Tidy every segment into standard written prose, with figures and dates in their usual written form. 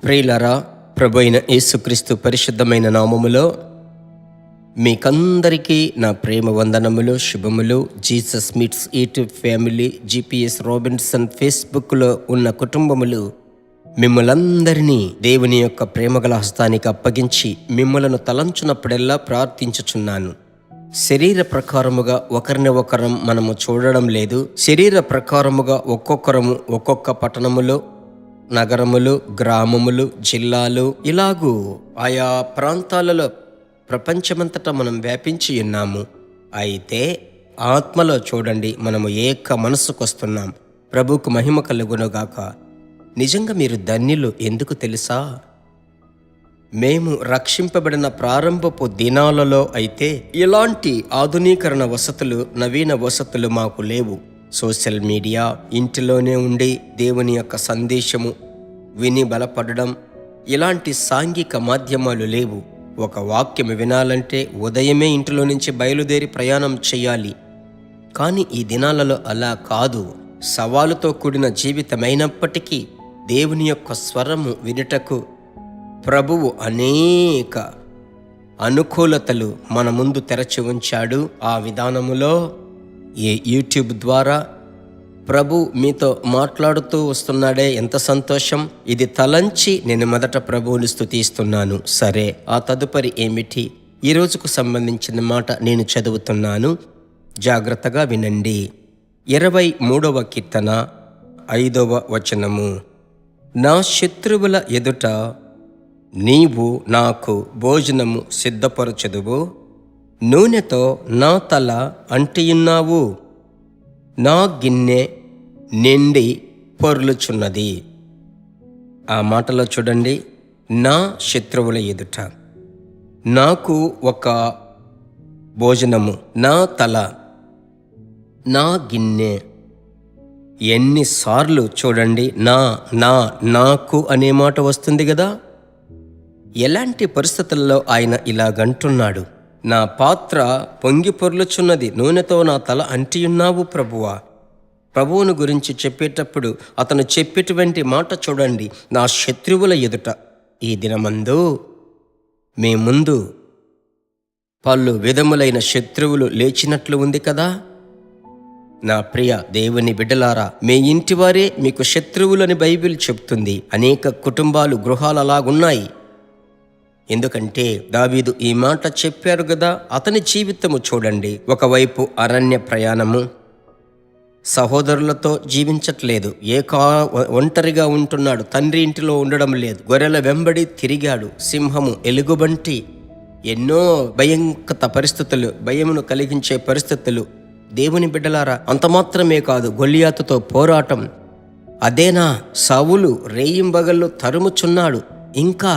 ప్రియులారా, ప్రభు అయిన యేసుక్రీస్తు పరిశుద్ధమైన నామములో మీకందరికీ నా ప్రేమ వందనములు, శుభములు. Jesus meets YouTube family, GPS Robinson ఫేస్బుక్లో ఉన్న కుటుంబములు మిమ్మలందరినీ దేవుని యొక్క ప్రేమగల హస్తానికి అప్పగించి మిమ్మలను తలంచునప్పుడెల్లా ప్రార్థించుచున్నాను. శరీర ప్రకారముగా ఒకరిని ఒకరం మనము చూడడం లేదు. శరీర ప్రకారముగా ఒక్కొక్కరము ఒక్కొక్క పట్టణములో, నగరములు, గ్రామములు, జిల్లాలు, ఇలాగూ ఆయా ప్రాంతాలలో ప్రపంచమంతటా మనం వ్యాపించి ఉన్నాము. అయితే ఆత్మలో చూడండి, మనము ఏక మనసుకొస్తున్నాం. ప్రభువుకు మహిమ కలుగునుగాక. నిజంగా మీరు ధన్యులు. ఎందుకు తెలుసా? మేము రక్షింపబడిన ప్రారంభపు దినాలలో అయితే ఇలాంటి ఆధునీకరణ వసతులు, నవీన వసతులు మాకు లేవు. సోషల్ మీడియా, ఇంటిలోనే ఉండి దేవుని యొక్క సందేశము విని బలపడడం, ఇలాంటి సాంఘిక మాధ్యమాలు లేవు. ఒక వాక్యం వినాలంటే ఉదయమే ఇంటిలో నుంచి బయలుదేరి ప్రయాణం చేయాలి. కానీ ఈ దినాలలో అలా కాదు. సవాలుతో కూడిన జీవితమైనప్పటికీ దేవుని యొక్క స్వరము వినుటకు ప్రభువు అనేక అనుకూలతలు మన ముందు తెరచి ఉంచాడు. ఆ విధానములో ఈ యూట్యూబ్ ద్వారా ప్రభు మీతో మాట్లాడుతూ వస్తున్నాడే, ఎంత సంతోషం! ఇది తలంచి నేను మొదట ప్రభువుని స్తుతిస్తున్నాను. సరే, ఆ తదుపరి ఏమిటి? ఈ రోజుకు సంబంధించిన మాట నేను చదువుతున్నాను, జాగ్రత్తగా వినండి. 23వ కీర్తన 5వ వచనము. నా శత్రువుల ఎదుట నీవు నాకు భోజనము సిద్ధపరచెదువు, నూనెతో నా తల అంటియున్నావు, నా గిన్నె నిండి పొర్లుచున్నది. ఆ మాటలో చూడండి, నా శత్రువుల ఎదుట నాకు ఒక భోజనము, నా తల, నా గిన్నె. ఎన్నిసార్లు చూడండి నాకు అనే మాట వస్తుంది కదా. ఎలాంటి పరిస్థితుల్లో ఆయన ఇలాగంటున్నాడు? నా పాత్ర పొంగి పొర్లుచున్నది, నూనెతో నా తల అంటియున్నావు ప్రభువా. ప్రభువును గురించి చెప్పేటప్పుడు అతను చెప్పేటువంటి మాట చూడండి, నా శత్రువుల ఎదుట. ఈ దినమందు మీ ముందు పలు విధములైన శత్రువులు లేచినట్లు ఉంది కదా. నా ప్రియ దేవుని బిడ్డలారా, మీ ఇంటివారే మీకు శత్రువులని బైబిల్ చెప్తుంది. అనేక కుటుంబాలు, గృహాలు అలాగున్నాయి. ఎందుకంటే దావీదు ఈ మాట చెప్పారు కదా. అతని జీవితము చూడండి, ఒకవైపు అరణ్య ప్రయాణము, సహోదరులతో జీవించట్లేదు, ఒంటరిగా ఉంటున్నాడు, తండ్రి ఇంటిలో ఉండడం లేదు, గొర్రెల వెంబడి తిరిగాడు, సింహము, ఎలుగుబంటి, ఎన్నో భయంకర పరిస్థితులు, భయమును కలిగించే పరిస్థితులు. దేవుని బిడ్డలారా, అంత మాత్రమే కాదు, గొలియాతుతో పోరాటం. అదేనా సౌలు రేయింబగళ్ళు తరుముచున్నాడు. ఇంకా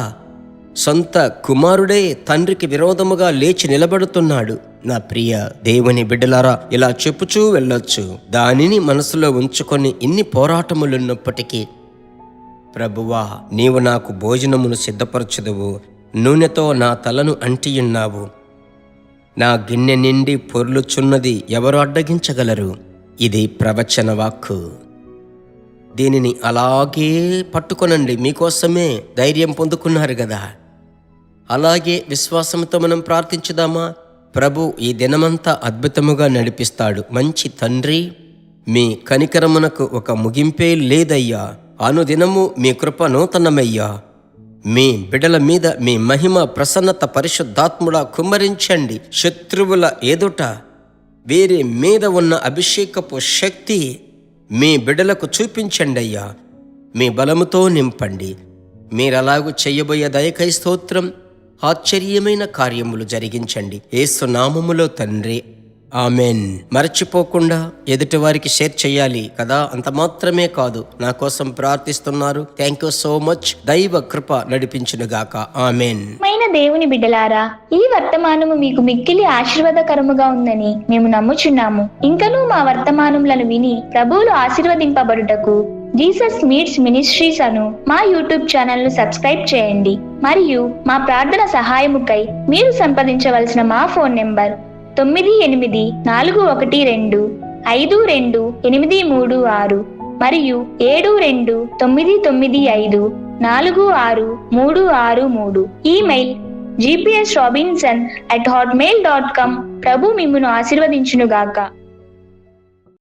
సొంత కుమారుడే తండ్రికి విరోధముగా లేచి నిలబడుతున్నాడు. నా ప్రియ దేవుని బిడ్డలారా, ఇలా చెప్పుచూ వెళ్ళొచ్చు. దానిని మనసులో ఉంచుకొని ఇన్ని పోరాటములున్నప్పటికీ, ప్రభువా నీవు నాకు భోజనమును సిద్ధపరచుదువు, నూనెతో నా తలను అంటియున్నావు, నా గిన్నె నిండి పొర్లుచున్నది, ఎవరు అడ్డగించగలరు? ఇది ప్రవచన వాక్కు. దీనిని అలాగే పట్టుకొనండి. మీకోసమే ధైర్యం పొందుకున్నారు కదా. అలాగే విశ్వాసంతో మనం ప్రార్థించుదామా? ప్రభు ఈ దినమంతా అద్భుతముగా నడిపిస్తాడు. మంచి తండ్రి, మీ కనికరమునకు ఒక ముగింపే లేదయ్యా. అనుదినము మీ కృప నూతనమయ్యా. మీ బిడల మీద మీ మహిమ, ప్రసన్నత పరిశుద్ధాత్ముడా కుమ్మరించండి. శత్రువుల ఎదుట వీరి మీద ఉన్న అభిషేకపు శక్తి మీ బిడలకు చూపించండి అయ్యా. మీ బలముతో నింపండి. మీరలాగూ చెయ్యబోయే దయకై స్తోత్రం. ఆశ్చర్యమైన కార్యములు జరిగించండి. యేసు నామములో తండ్రి, ఆమెన్. మరచిపోకుండా ఎదుటి వారికి షేర్ చేయాలి కదా. అంత మాత్రమే కాదు, నా కోసం ప్రార్థిస్తున్నారు. Thank you so much. దైవ కృప నడిపించునుగాక. ఆమెన్. దేవుని బిడ్డలారా, ఈ వర్తమానము మీకు మిక్కిలి ఆశీర్వాదకరముగా ఉందని మేము నమ్ముచున్నాము. ఇంకనూ మా వర్తమానములను విని ప్రభువులు ఆశీర్వదింపబడుటకు జీసస్ మీట్స్ మినిస్ట్రీస్ అను మా యూట్యూబ్ ఛానల్ ను సబ్స్క్రైబ్ చేయండి. మరియు మా ప్రార్థన సహాయముకై మీరు సంప్రదించవలసిన మా ఫోన్ నెంబర్ 9841252836 మరియు 72954633. Email gpsrobinson@hotmail.com. ప్రభు మిమ్మును ఆశీర్వదించునుగాక.